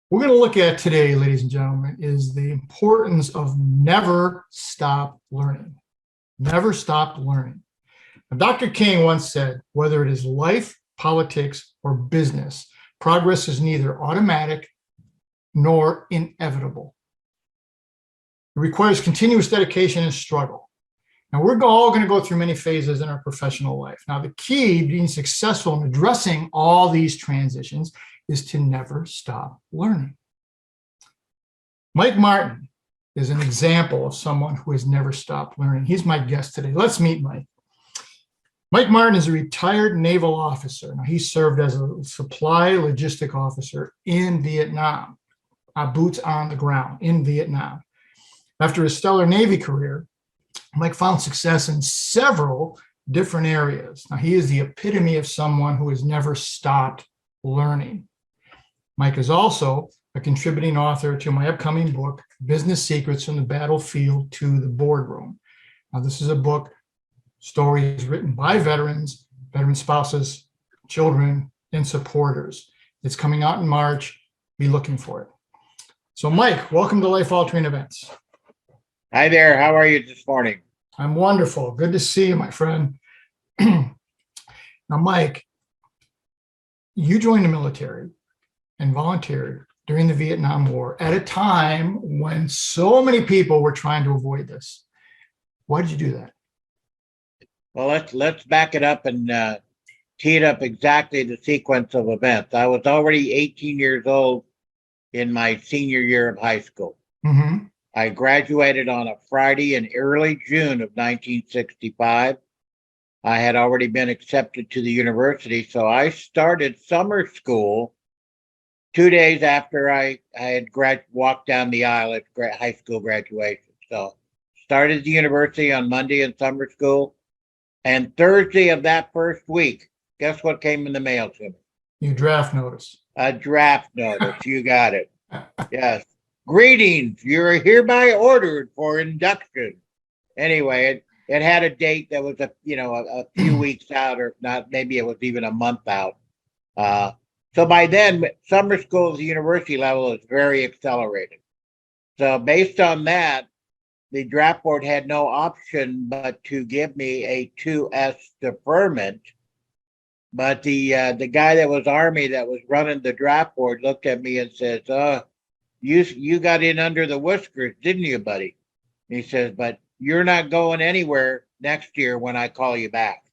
We're going to look at today, ladies and gentlemen, is the importance of never stop learning. Never stop learning. Now, Dr. King once said, whether it is life, politics, or business, progress is neither automatic nor inevitable. It requires continuous dedication and struggle. Now, we're all going to go through many phases in our professional life. Now, the key to being successful in addressing all these transitions is to never stop learning. Mike Martin is an example of someone who has never stopped learning. He's my guest today. Let's meet Mike. Mike Martin is a retired naval officer. Now, he served as a supply logistic officer in Vietnam, boots on the ground in Vietnam. After his stellar Navy career, Mike found success in several different areas. Now, he is the epitome of someone who has never stopped learning. Mike is also a contributing author to my upcoming book, Business Secrets from the Battlefield to the Boardroom. Now, this is a book, stories written by veterans, veteran spouses, children, and supporters. It's coming out in March. Be looking for it. So, Mike, welcome to Life Altering Events. Hi there. How are you this morning? I'm wonderful. Good to see you, my friend. Now, Mike, you joined the military and volunteered during the Vietnam War at a time when so many people were trying to avoid this. Why did you do that? Well, let's back it up and tee it up exactly the sequence of events. I was already 18 years old in my senior year of high school. Mm-hmm. I graduated on a Friday in early June of 1965. I had already been accepted to the university, so I started summer school 2 days after I had walked down the aisle at high school graduation. So started the university on Monday in summer school, and Thursday of that first week, guess what came in the mail to me? Your draft notice. A draft notice. You got it. Yes. Greetings. You're hereby ordered for induction. Anyway, it had a date that was a few weeks out, or not. Maybe it was even a month out. So by then, summer school at the university level is very accelerated. So based on that, the draft board had no option but to give me a 2S deferment. But the guy that was Army that was running the draft board looked at me and says, you got in under the whiskers, didn't you, buddy? And he says, but you're not going anywhere next year when I call you back.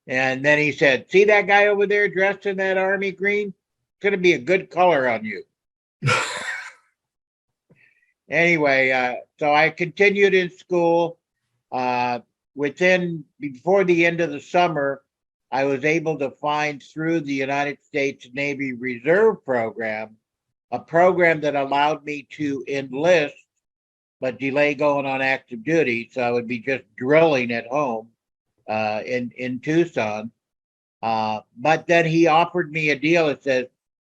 And then he said, see that guy over there dressed in that Army green? It's going to be a good color on you. Anyway, so I continued in school. Before the end of the summer, I was able to find through the United States Navy Reserve Program, a program that allowed me to enlist, but delay going on active duty. So I would be just drilling at home in Tucson. But then he offered me a deal that says,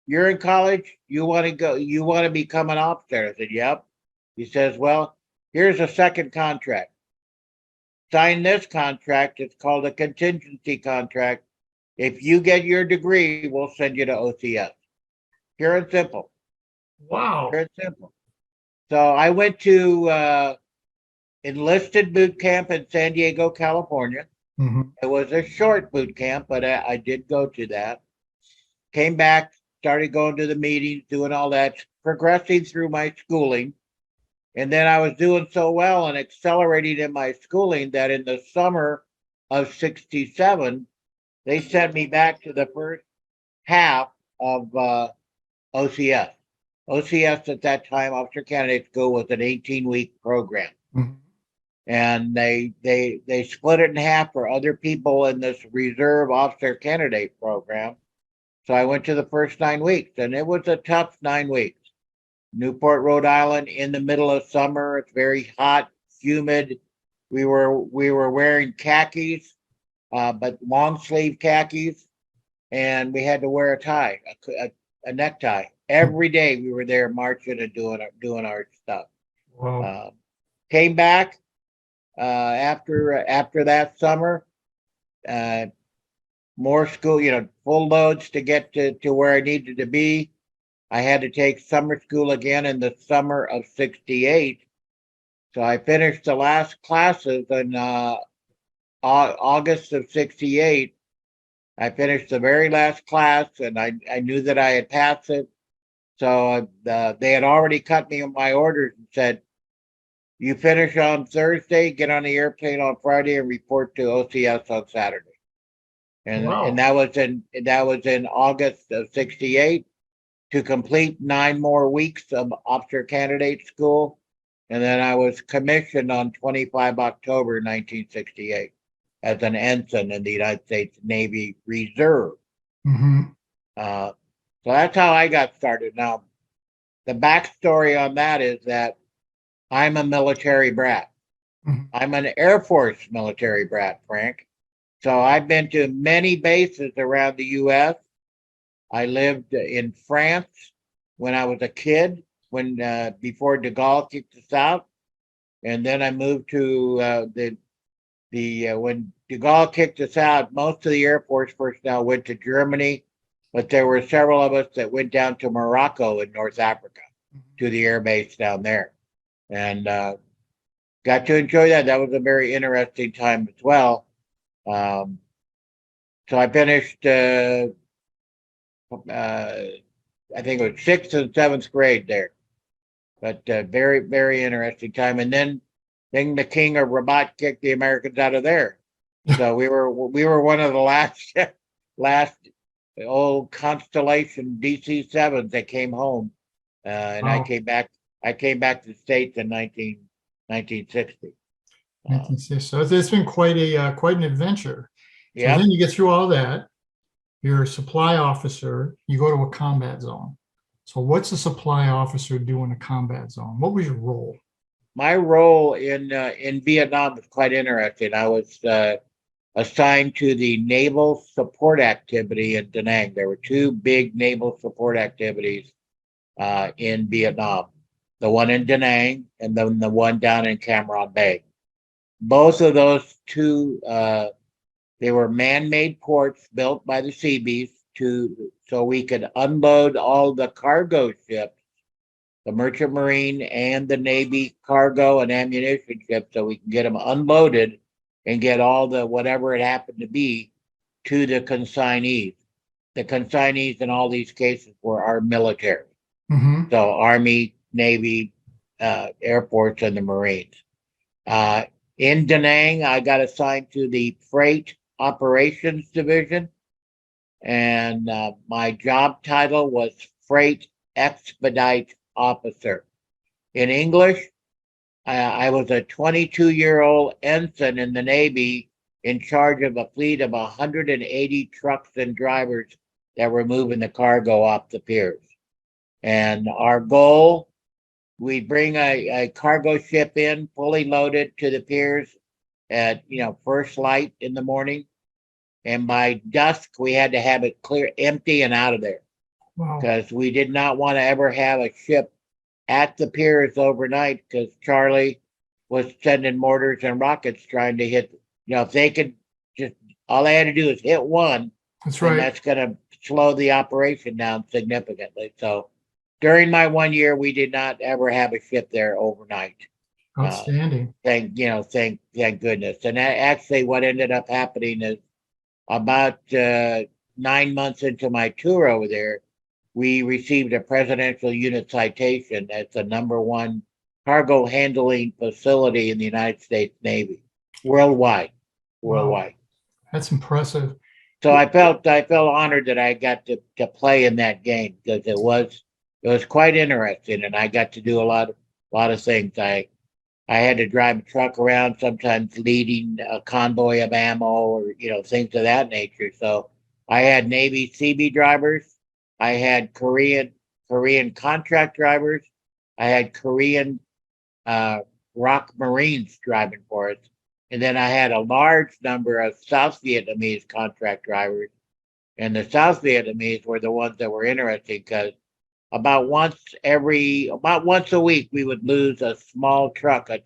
you're in college, you want to become an officer. I said, yep. He says, well, here's a second contract. Sign this contract. It's called a contingency contract. If you get your degree, we'll send you to OCS. Pure and simple. Wow. Pure and simple. So I went to enlisted boot camp in San Diego, California. Mm-hmm. It was a short boot camp, but I did go to that. Came back, started going to the meetings, doing all that, progressing through my schooling. And then I was doing so well and accelerating in my schooling that in the summer of 67, they sent me back to the first half of OCS. OCS at that time, Officer Candidate School, was an 18-week program. Mm-hmm. And they split it in half for other people in this reserve officer candidate program. So I went to the first 9 weeks, and it was a tough 9 weeks. Newport, Rhode Island, in the middle of summer. It's very hot, humid. We were wearing khakis, but long sleeve khakis, and we had to wear a tie, a necktie. Every day we were there marching and doing our stuff. Wow. Came back after that summer. More school, full loads to get to where I needed to be. I had to take summer school again in the summer of 68. So I finished the last classes in August of 68. I finished the very last class, and I knew that I had passed it. So they had already cut me my orders and said, you finish on Thursday, get on the airplane on Friday, and report to OCS on Saturday. And Wow. that was in August of 68 to complete 9 more weeks of officer candidate school. And then I was commissioned on 25 October 1968 as an ensign in the United States Navy Reserve. Hmm. So that's how I got started. Now, the backstory on that is that I'm a military brat. I'm an Air Force military brat, Frank. So I've been to many bases around the U.S. I lived in France when I was a kid, when before de Gaulle kicked us out, and then I moved to when de Gaulle kicked us out. Most of the Air Force personnel went to Germany, but there were several of us that went down to Morocco in North Africa to the air base down there, and got to enjoy that. That was a very interesting time as well. So I finished. I think it was 6th and 7th grade there, but very, very interesting time. And then the king of Rabat kicked the Americans out of there. So we were one of the last old Constellation DC-7s that came home, and Wow. I came back to the States in 1960. 1960. So it's been quite an adventure. So Yeah. then you get through all that. You're a supply officer. You go to a combat zone. So what's a supply officer do in a combat zone? What was your role? My role in Vietnam was quite interesting. I was assigned to the naval support activity in Da Nang. There were 2 big naval support activities in Vietnam. The one in Da Nang and then the one down in Cam Ranh Bay. Both of those 2, they were man-made ports built by the Seabees so we could unload all the cargo ships, the Merchant Marine and the Navy cargo and ammunition ships, so we can get them unloaded and get all the whatever it happened to be to the consignees. The consignees in all these cases were our military. Mm-hmm. So Army, Navy, Air Force, and the Marines. In Da Nang, I got assigned to the Freight Operations Division, and my job title was Freight Expedite Officer. In English, I was a 22-year-old ensign in the Navy in charge of a fleet of 180 trucks and drivers that were moving the cargo off the piers. And our goal, we'd bring a cargo ship in fully loaded to the piers at first light in the morning, and by dusk we had to have it clear, empty, and out of there. Wow. Because we did not want to ever have a ship at the piers overnight, because Charlie was sending mortars and rockets trying to hit. If they could just, all they had to do is hit one. That's and right. that's going to slow the operation down significantly. So during my 1 year, we did not ever have a ship there overnight. Outstanding. Thank goodness. And actually what ended up happening is about 9 months into my tour over there, we received a presidential unit citation as the #1 cargo handling facility in the United States Navy, worldwide. Wow. That's impressive. So I felt honored that I got to play in that game, because it was quite interesting, and I got to do a lot of things. I had to drive a truck around, sometimes leading a convoy of ammo or things of that nature. So I had Navy CB drivers, I had Korean contract drivers, I had Korean ROK Marines driving for us, and then I had a large number of South Vietnamese contract drivers. And the South Vietnamese were the ones that were interesting, because about once a week we would lose a small truck, a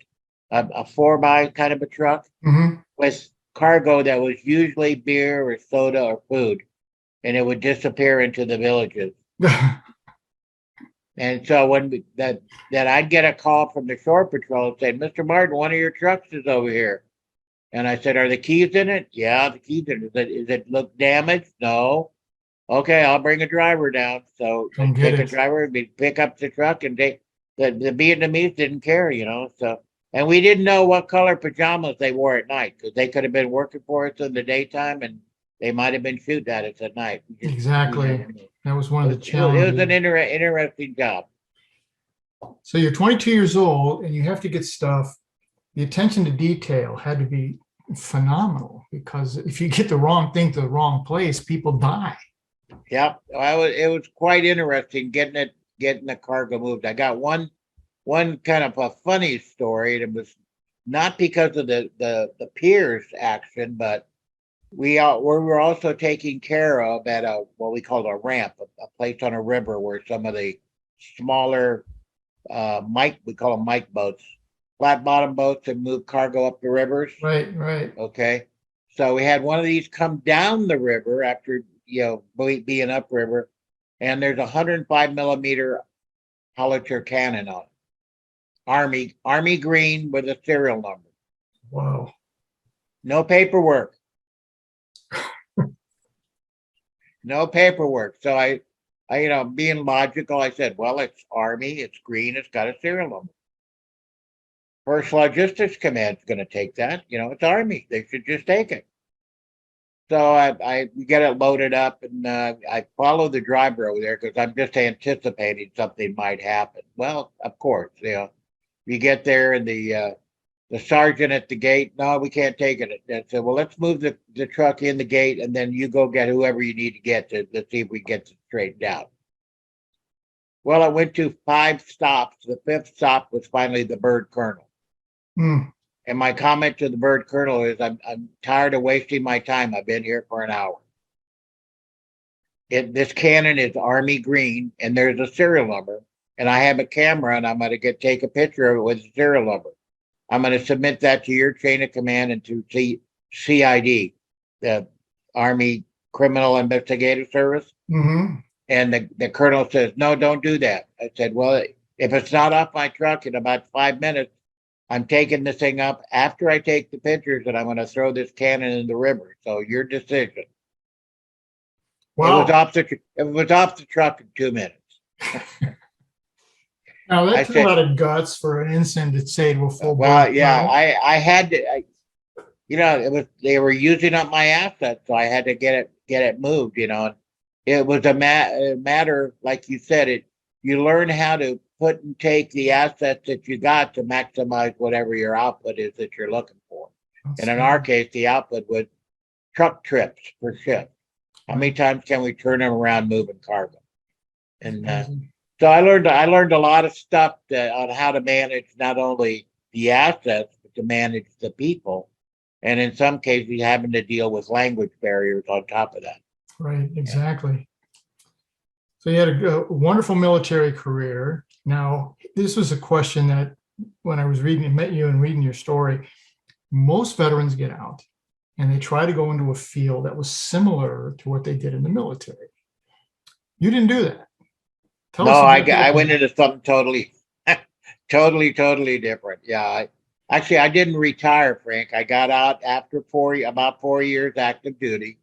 4x kind of a truck, Mm-hmm. with cargo that was usually beer or soda or food, and it would disappear into the villages. And so that I'd get a call from the shore patrol saying, Mr. Martin, one of your trucks is over here. And I said, are the keys in it? Yeah, the keys in it. Is it look damaged? No. Okay, I'll bring a driver down. So Come I get take a it. driver, we pick up the truck, and the Vietnamese didn't care, So, and we didn't know what color pajamas they wore at night because they could have been working for us in the daytime and they might have been shooting at us at night. Exactly. That was one of the It was an challenges. interesting job. So you're 22 years old and you have to get stuff. The attention to detail had to be phenomenal because if you get the wrong thing to the wrong place, people die. Yep, it was quite interesting getting the cargo moved. I got one kind of a funny story, and it was not because of the Piers action, but we were also taking care of at what we called a ramp, a place on a river where some of the smaller we call them Mike boats, flat bottom boats that move cargo up the rivers. Right, right. Okay. So we had one of these come down the river after, being upriver, and there's a 105 millimeter howitzer cannon on it. Army green with a serial number. Wow. No paperwork. No paperwork. So I, being logical, I said, well, it's Army, it's green, it's got a serial number. First Logistics Command's going to take that. It's Army. They should just take it. So I get it loaded up, and I follow the driver over there because I'm just anticipating something might happen. Well, of course, you get there, and the sergeant at the gate, no, we can't take it. I said, well, let's move the truck in the gate, and then you go get whoever you need to get to see if we get it straightened out. Well, I went to 5 stops. The 5th stop was finally the bird colonel. Mm. And my comment to the bird colonel is, I'm tired of wasting my time. I've been here for an hour. This cannon is Army green, and there's a serial number. And I have a camera, and I'm going to take a picture of it with the serial number. I'm going to submit that to your chain of command and to CID, the Army Criminal Investigative Service. Mm-hmm. And the colonel says, no, don't do that. I said, well, if it's not off my truck in about 5 minutes, I'm taking this thing up after I take the pictures, and I'm going to throw this cannon in the river. So your decision. Wow. It was off the truck in 2 minutes. Now that's a lot of guts for an ensign to say to a full. Well, yeah, I had to. They were using up my assets, so I had to get it moved. It was a matter, like you said, you learn how to put and take the assets that you got to maximize whatever your output is that you're looking for. And in our case, the output was truck trips per shift. How many times can we turn them around moving cargo? And so I learned a lot of stuff on how to manage not only the assets, but to manage the people. And in some cases, having to deal with language barriers on top of that. Right, exactly. So you had a wonderful military career. Now, this was a question that when I was met you and reading your story, most veterans get out and they try to go into a field that was similar to what they did in the military. You didn't do that. No, I went into something totally different. Yeah. I didn't retire, Frank. I got out after about 4 years active duty.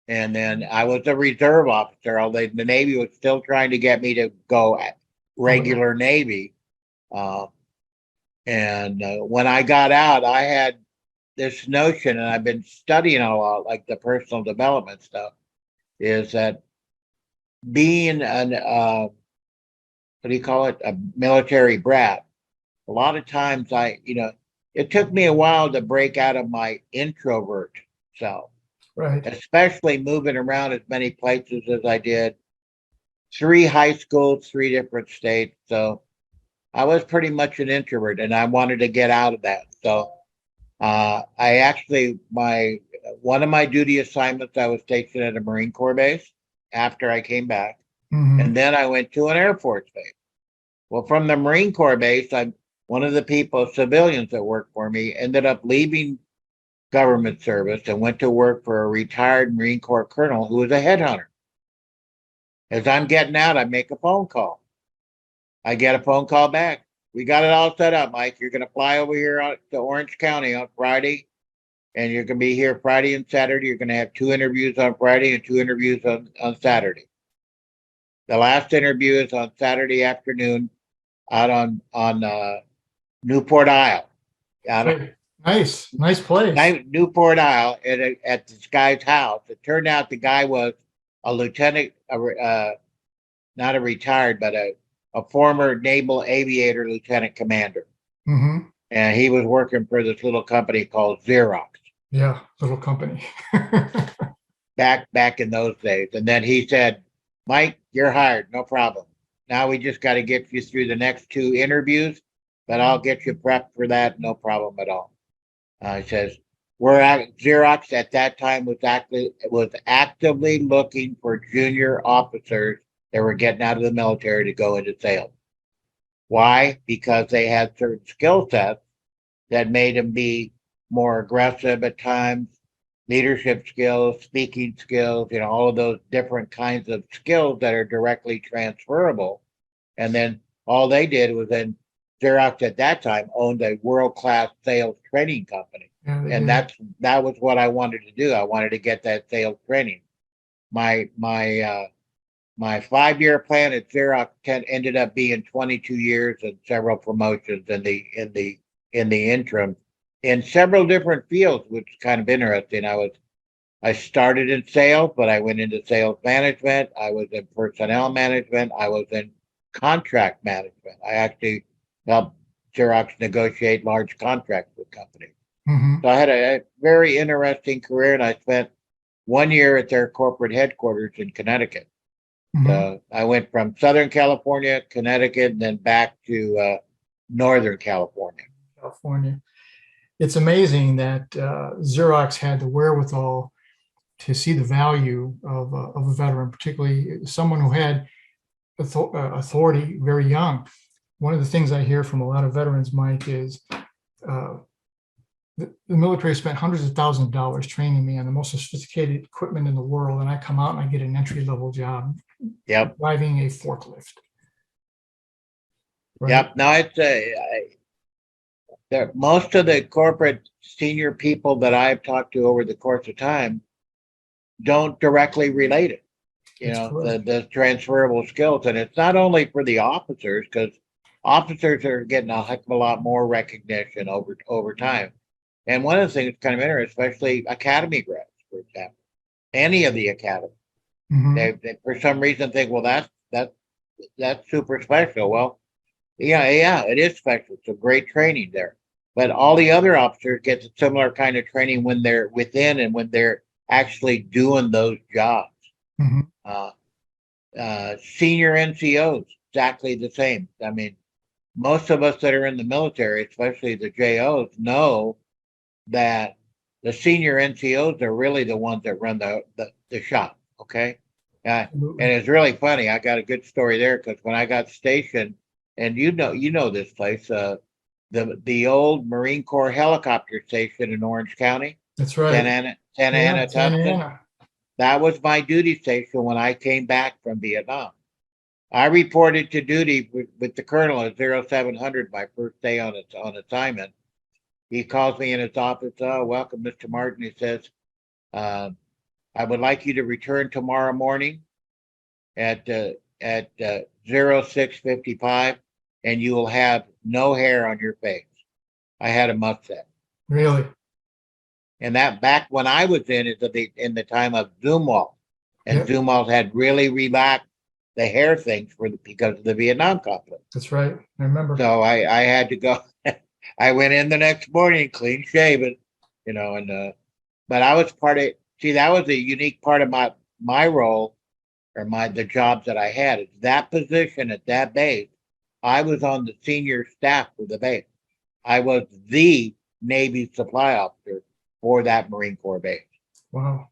And then I was a reserve officer, although the Navy was still trying to get me to go regular Navy. And when I got out, I had this notion, and I've been studying a lot, like the personal development stuff, is that being a military brat, a lot of times it took me a while to break out of my introvert self. Right. Especially moving around as many places as I did. 3 high schools, 3 different states. So I was pretty much an introvert, and I wanted to get out of that. So one of my duty assignments, I was stationed at a Marine Corps base after I came back. Mm-hmm. And then I went to an Air Force base. Well, from the Marine Corps base, one of the civilians that worked for me, ended up leaving government service and went to work for a retired Marine Corps colonel who was a headhunter. As I'm getting out, I make a phone call. I get a phone call back. We got it all set up, Mike. You're going to fly over here to Orange County on Friday, and you're going to be here Friday and Saturday. You're going to have 2 interviews on Friday and 2 interviews on Saturday. The last interview is on Saturday afternoon out on Newport Isle. Nice place. Newport Isle at this guy's house. It turned out the guy was a lieutenant, not a retired, but a former naval aviator lieutenant commander. Mm-hmm. And he was working for this little company called Xerox. Yeah, little company. back in those days. And then he said, Mike, you're hired, no problem. Now we just got to get you through the next 2 interviews, but I'll get you prepped for that, no problem at all. He says, Xerox at that time was actively looking for junior officers that were getting out of the military to go into sales. Why? Because they had certain skill sets that made them be more aggressive at times, leadership skills, speaking skills, all of those different kinds of skills that are directly transferable. And then all they did was then Xerox at that time owned a world-class sales training company. Yeah, and that was what I wanted to do. I wanted to get that sales training. My 5-year plan at Xerox ended up being 22 years and several promotions in the interim in several different fields, which is kind of interesting. I started in sales, but I went into sales management. I was in personnel management. I was in contract management. I actually helped Xerox negotiate large contracts with companies. Mm-hmm. So I had a very interesting career, and I spent 1 year at their corporate headquarters in Connecticut. Mm-hmm. I went from Southern California, Connecticut, and then back to Northern California. It's amazing that Xerox had the wherewithal to see the value of a veteran, particularly someone who had authority very young. One of the things I hear from a lot of veterans, Mike, is the military spent hundreds of thousands of dollars training me on the most sophisticated equipment in the world, and I come out and I get an entry-level job. Yep. Driving a forklift. Right? Yep. No, most of the corporate senior people that I've talked to over the course of time don't directly relate it. The transferable skills. And it's not only for the officers, because officers are getting a heck of a lot more recognition over time. And one of the things that's kind of interesting, especially academy grads, for example, any of the academy, mm-hmm. they for some reason think, well, that's super special. Well, yeah, it is special. It's a great training there. But all the other officers get a similar kind of training when they're within and when they're actually doing those jobs. Mm-hmm. Senior NCOs, exactly the same. I mean, most of us that are in the military, especially the JOs, know that the senior NCOs are really the ones that run the shop. Okay. And it's really funny. I got a good story there because when I got stationed, and you know this place, the old Marine Corps helicopter station in Orange County. That's right. Santa Ana, Tustin. That was my duty station when I came back from Vietnam. I reported to duty with the colonel at 0700 my first day on assignment. He calls me in his office. Oh, welcome, Mr. Martin. He says, I would like you to return tomorrow morning at 06:55, and you will have no hair on your face. I had a mustache. Really? And that back when I was in the time of Zumwalt, and Yep. Zumwalt had really relaxed the hair things because of the Vietnam conflict. That's right. I remember. So I had to go. I went in the next morning, clean shaven, but I was part of. See, that was a unique part of my role, or the jobs that I had. It's that position at that base. I was on the senior staff for the base. I was the Navy supply officer for that Marine Corps base. Wow.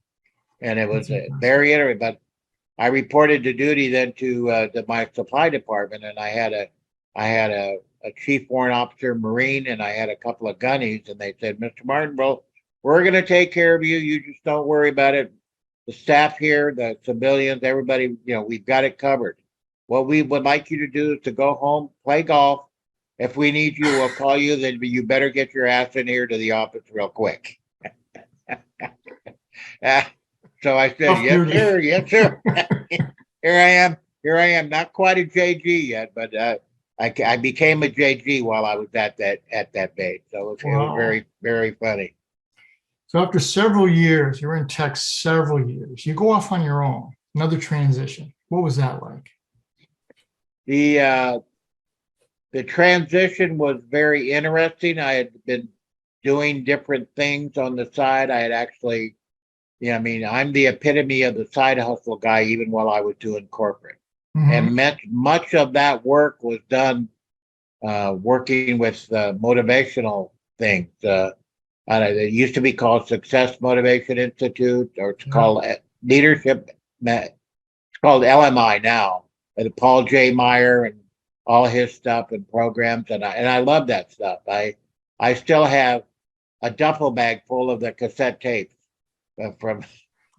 And it was very interesting. But I reported to duty then to my supply department, and I had a chief warrant officer Marine, and I had a couple of gunnies, and they said, Mr. Martin, bro, we're going to take care of you. You just don't worry about it. The staff here, the civilians, everybody, we've got it covered. What we would like you to do is to go home, play golf. If we need you, we'll call you. Then you better get your ass in here to the office real quick. So I said, Tough yes, duty. sir. Yes, sir. Here I am. Here I am. Not quite a JG yet, but I became a JG while I was at that base. So it was Wow. very, very funny. So after several years, you're in tech several years, you go off on your own, another transition. What was that like? The transition was very interesting. I had been doing different things on the side. I had actually, I mean, I'm the epitome of the side hustle guy, even while I was doing corporate. Mhm. And much of that work was done working with motivational things. It used to be called Success Motivation Institute, or it's Yeah. called Leadership. It's called LMI now. And Paul J. Meyer and all his stuff and programs, and I love that stuff. I still have a duffel bag full of the cassette tapes from Can't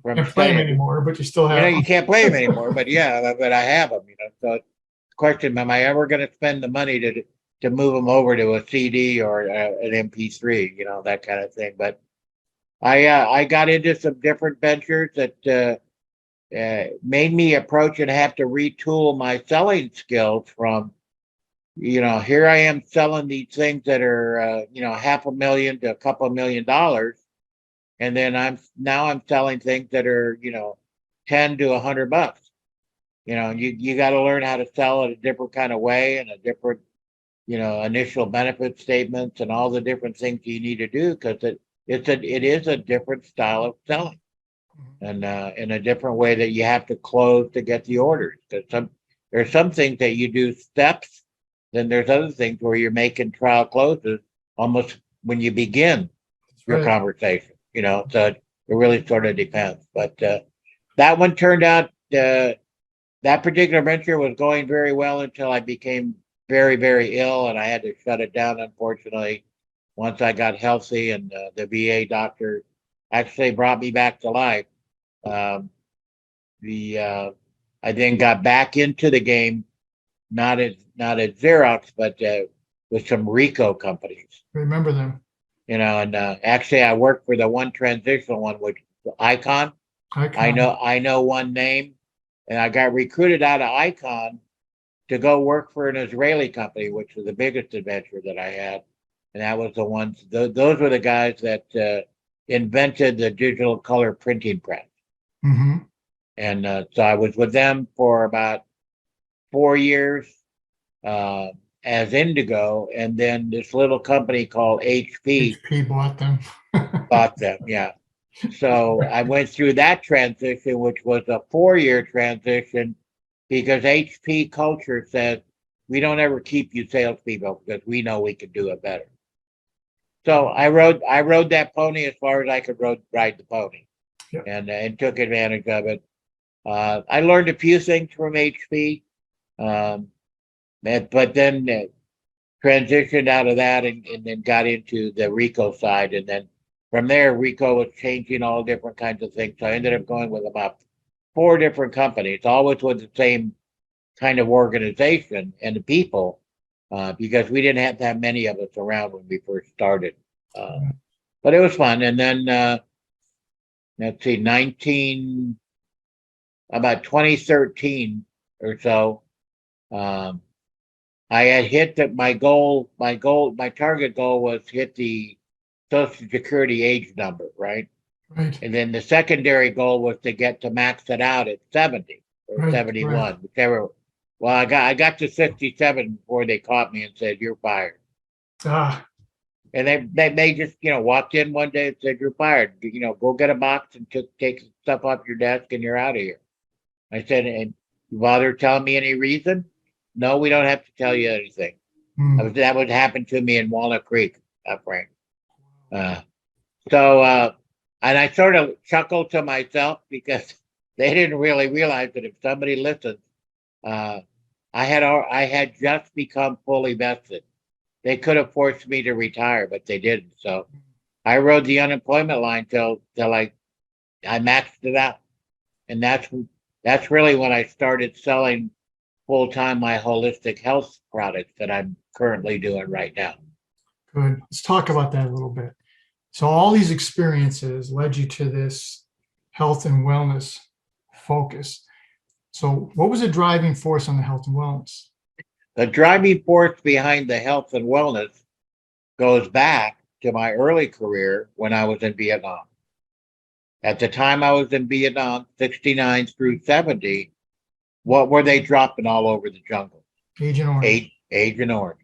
play them studying. anymore, but you still have You them. can't play them anymore, but yeah, but I have them. So it's a question: am I ever going to spend the money to move them over to a CD or an MP3? That kind of thing. But I got into some different ventures that made me approach and have to retool my selling skills from, here I am selling these things that are, $500,000 to a couple $1 million. And then I'm selling things that are, 10 to $100. You got to learn how to sell it a different kind of way and a different, initial benefit statements and all the different things you need to do, because it is a different style of selling, and in a different way that you have to close to get the orders. Because there's some things that you do steps, then there's other things where you're making trial closes almost when you begin your Right. conversation. So it really sort of depends. But that one turned out, that particular venture was going very well until I became very, very ill, and I had to shut it down, unfortunately. Once I got healthy, and the VA doctor actually brought me back to life. Um, I then got back into the game, not at Xerox, but with some RICO companies. Remember them. And actually, I worked for the one transitional one, which was Icon. I know one name, and I got recruited out of Icon to go work for an Israeli company, which was the biggest adventure that I had. And that was the ones; those were the guys that invented the digital color printing press. Mm-hmm. And so I was with them for about 4 years as Indigo, and then this little company called HP bought them. bought them. Yeah. So I went through that transition, which was a 4-year transition, because HP culture says we don't ever keep you salespeople because we know we can do it better. So I rode that pony as far as I could ride the pony, Yep. and took advantage of it. I learned a few things from HP, but then transitioned out of that, and then got into the RICO side. And then from there, RICO was changing all different kinds of things. So I ended up going with about 4 different companies, always with the same kind of organization and the people, because we didn't have that many of us around when we first started. But it was fun. And then, let's see, about 2013 or so, I had hit that my target goal was hit the Social Security age number, right? Right. And then the secondary goal was to get to max it out at 70 or Right, 71, right. whichever. Well, I got to 67 before they caught me and said, "You're fired." Ah, And they just, walked in one day and said, "You're fired. Go get a box and take stuff off your desk and you're out of here." I said, "And you bother telling me any reason?" "No, we don't have to tell you anything." hmm. That would happen to me in Walnut Creek, Frank. So, and I sort of chuckled to myself because they didn't really realize that if somebody listened, uh, I had just become fully vested. They could have forced me to retire, but they didn't. So I rode the unemployment line till I maxed it out, and that's really when I started selling full-time my holistic health products that I'm currently doing right now. Good. Let's talk about that a little bit. So all these experiences led you to this health and wellness focus. So what was the driving force on the health and wellness? The driving force behind the health and wellness goes back to my early career when I was in Vietnam. At the time I was in Vietnam, 69 through 70, what were they dropping all over the jungle? Agent Orange. Agent Orange.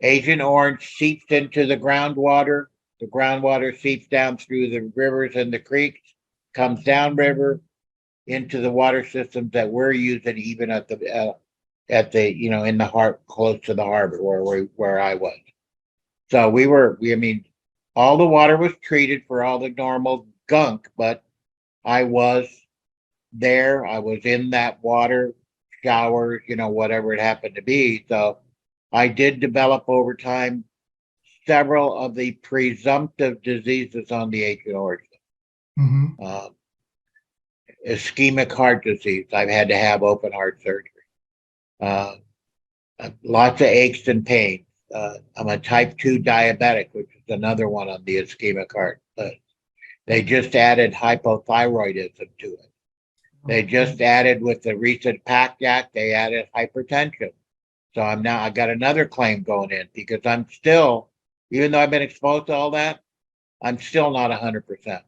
Agent Orange seeps into the groundwater. The groundwater seeps down through the rivers and the creeks, comes downriver into the water systems that we're using, even at the in the heart, close to the harbor where I was. So I mean, all the water was treated for all the normal gunk, but I was there. I was in that water, showers, whatever it happened to be. So I did develop over time several of the presumptive diseases on the Agent Orange. Mm-hmm. Ischemic heart disease. I've had to have open heart surgery. Lots of aches and pains. I'm a type 2 diabetic, which is another one on the ischemic heart. But they just added hypothyroidism to it. They just added, with the recent PACT Act, they added hypertension. So I got another claim going in, because I'm still, even though I've been exposed to all that, I'm still not 100%.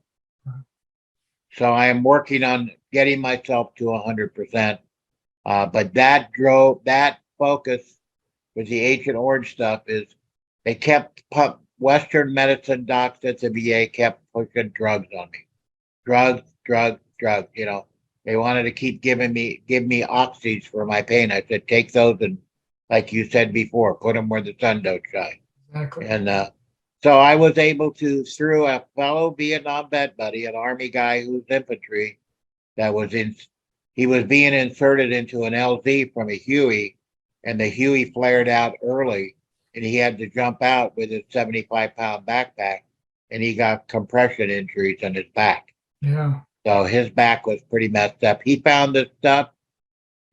So I am working on getting myself to 100%. But that focus with the Agent Orange stuff is they kept Western medicine docs at the VA kept pushing drugs on me. Drugs. They wanted to keep give me oxys for my pain. I said, take those and, like you said before, put them where the sun don't shine. Exactly. And so I was able to, through a fellow Vietnam vet buddy, an Army guy who's infantry, he was being inserted into an LZ from a Huey, and the Huey flared out early, and he had to jump out with his 75-pound backpack, and he got compression injuries on his back. Yeah. So his back was pretty messed up. He found this stuff,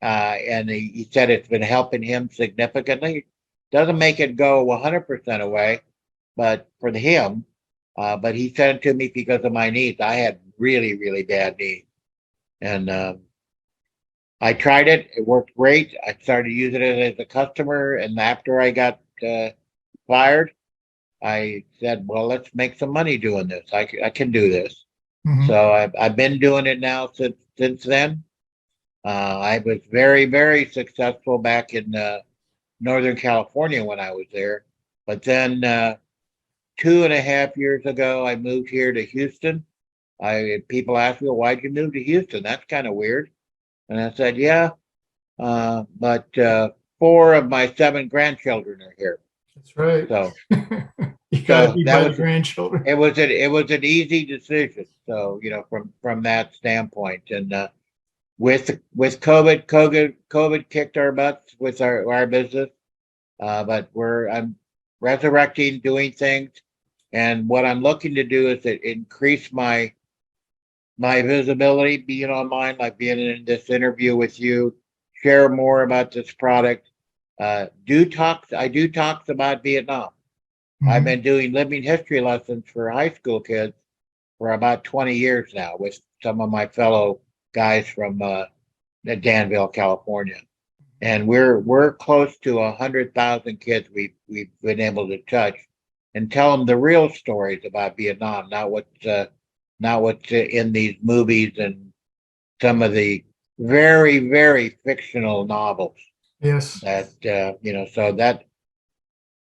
and he said it's been helping him significantly. Doesn't make it go 100% away, but for him, but he sent it to me because of my knees. I had really, really bad knees. And I tried it. It worked great. I started using it as a customer. And after I got fired, I said, well, let's make some money doing this. I can do this. Mm-hmm. So I've been doing it now since then. I was very, very successful back in Northern California when I was there. But then 2.5 years ago, I moved here to Houston. People ask me, well, why'd you move to Houston? That's kind of weird. And I said, yeah, but 4 of my 7 grandchildren are here. That's right. So you got to be that by was the grandchildren. It was an easy decision. So from that standpoint, and with COVID kicked our butts with our business, but I'm resurrecting, doing things, and what I'm looking to do is to increase my visibility, being online, like being in this interview with you, share more about this product. I do talks about Vietnam. Mm-hmm. I've been doing living history lessons for high school kids for about 20 years now with some of my fellow guys from Danville, California. And we're close to 100,000 kids we've been able to touch and tell them the real stories about Vietnam, not what's in these movies and some of the very, very fictional novels. Yes. That so that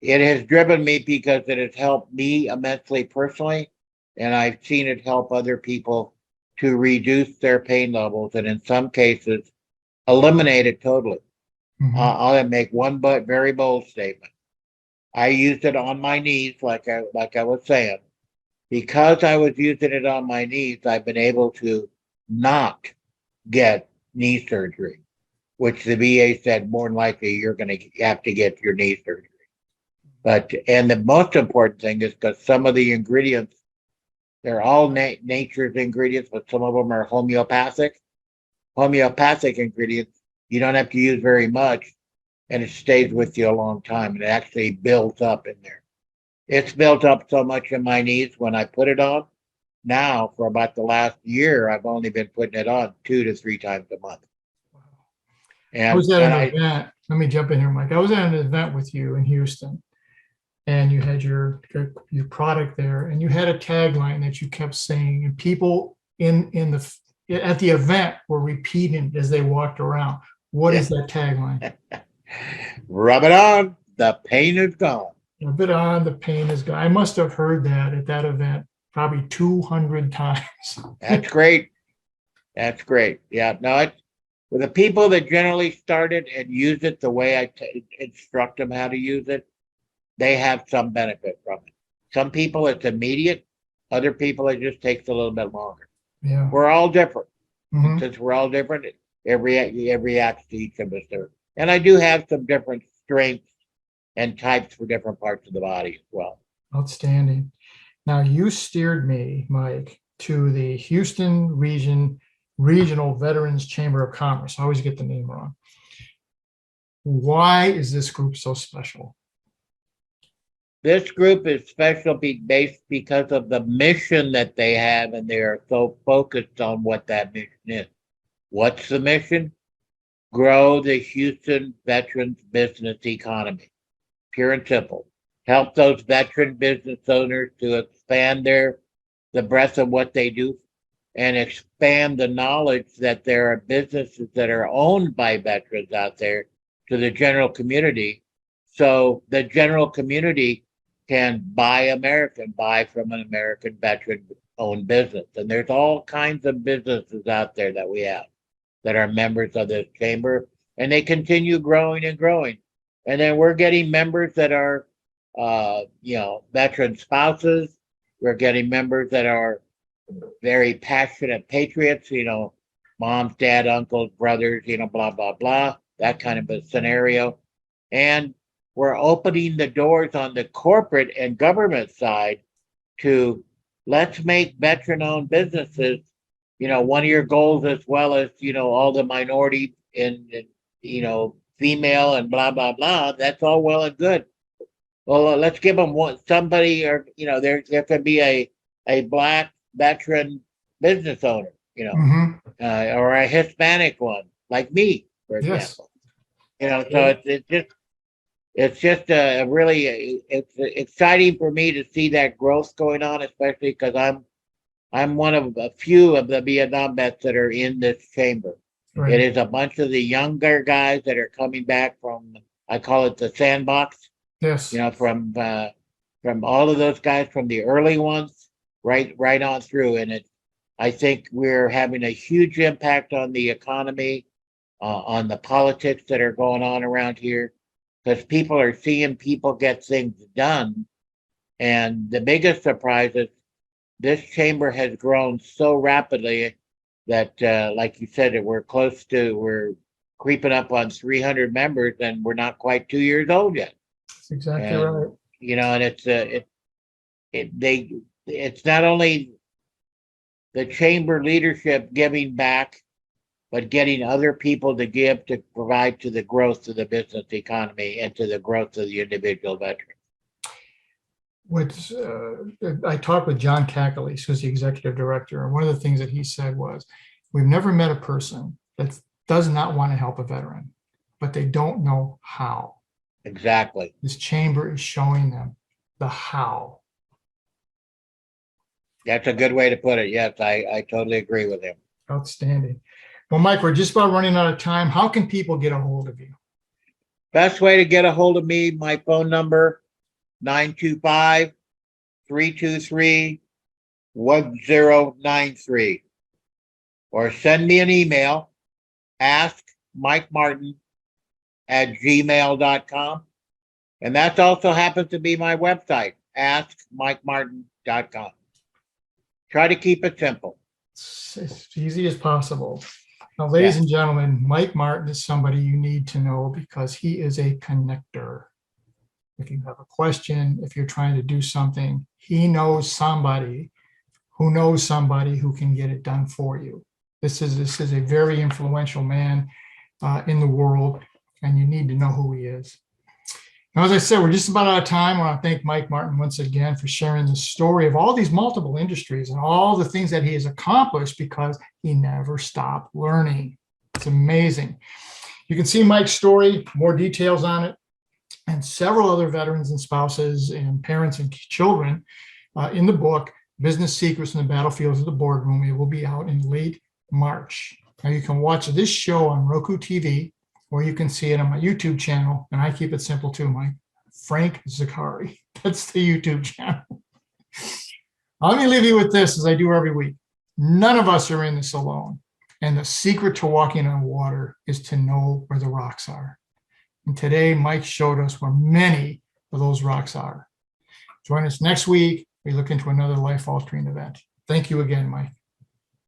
it has driven me because it has helped me immensely personally, and I've seen it help other people to reduce their pain levels, and in some cases, eliminate it totally. Mm-hmm. I'll make one but very bold statement. I used it on my knees, like I was saying. Because I was using it on my knees, I've been able to not get knee surgery, which the VA said more than likely you're going to have to get your knee surgery. And the most important thing is because some of the ingredients, they're all nature's ingredients, but some of them are homeopathic. Homeopathic ingredients You don't have to use very much, and it stays with you a long time. And it actually builds up in there. It's built up so much in my knees when I put it on. Now, for about the last year, I've only been putting it on 2 to 3 times a month. I was at an event. Let me jump in here, Mike. I was at an event with you in Houston, and you had your product there, and you had a tagline that you kept saying, and people at the event were repeating it as they walked around. What is that tagline? Rub it on, the pain is gone. Rub it on, the pain is gone. I must have heard that at that event probably 200 times. That's great. That's great. Yeah, no, it's for the people that generally started and use it the way I instruct them how to use it, they have some benefit from it. Some people it's immediate. Other people it just takes a little bit longer. Yeah. We're all different. Mhm. Since we're all different, every acts to each of us there. And I do have some different strengths and types for different parts of the body as well. Outstanding. Now you steered me, Mike, to the Houston Regional Veterans Chamber of Commerce. I always get the name wrong. Why is this group so special? This group is special based because of the mission that they have, and they are so focused on what that mission is. What's the mission? Grow the Houston veterans business economy. Pure and simple. Help those veteran business owners to expand the breadth of what they do and expand the knowledge that there are businesses that are owned by veterans out there to the general community. So the general community can buy from an American veteran owned business. And there's all kinds of businesses out there that we have that are members of this chamber, and they continue growing and growing. And then we're getting members that are, veteran spouses. We're getting members that are very passionate patriots, moms, dad, uncles, brothers, blah, blah, blah, that kind of a scenario. And we're opening the doors on the corporate and government side to let's make veteran-owned businesses, one of your goals, as well as, all the minority and female and blah, blah, blah. That's all well and good. Well, let's give them somebody, or, there could be a Black veteran business owner, or a Hispanic one, like me, for example. So it's just it's exciting for me to see that growth going on, especially because I'm one of a few of the Vietnam vets that are in this chamber. Right. It is a bunch of the younger guys that are coming back from, I call it the sandbox. Yes. From all of those guys, from the early ones right on through. And I think we're having a huge impact on the economy, on the politics that are going on around here, because people are seeing people get things done. And the biggest surprise is this chamber has grown so rapidly that, like you said, we're creeping up on 300 members, and we're not quite 2 years old yet. That's exactly right. And it's not only the chamber leadership giving back, but getting other people to give to provide to the growth of the business economy and to the growth of the individual veteran. I talked with John Cackles, who's the executive director, and one of the things that he said was, we've never met a person that does not want to help a veteran, but they don't know how. Exactly. This chamber is showing them the how. That's a good way to put it. Yes, I totally agree with him. Outstanding. Well, Mike, we're just about running out of time. How can people get a hold of you? Best way to get a hold of me, my phone number, 925-323-1093. Or send me an email, askmikemartin@gmail.com. And that also happens to be my website, askmikemartin.com. Try to keep it simple. It's as easy as possible. Now, ladies and gentlemen, Mike Martin is somebody you need to know because he is a connector. If you have a question, if you're trying to do something, he knows somebody who can get it done for you. This is a very influential man. in the world, and you need to know who he is. Now, as I said, we're just about out of time. I want to thank Mike Martin once again for sharing the story of all these multiple industries and all the things that he has accomplished because he never stopped learning. It's amazing. You can see Mike's story, more details on it, and several other veterans and spouses and parents and children in the book, Business Secrets in the Battlefields of the Boardroom. It will be out in late March. Now you can watch this show on ROKU TV, or you can see it on my YouTube channel, and I keep it simple too, Mike. Frank Zaccari. That's the YouTube channel. Let me leave you with this, as I do every week. None of us are in this alone. And the secret to walking on water is to know where the rocks are. And today, Mike showed us where many of those rocks are. Join us next week. We look into another life-altering event. Thank you again, Mike.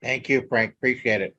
Thank you, Frank. Appreciate it.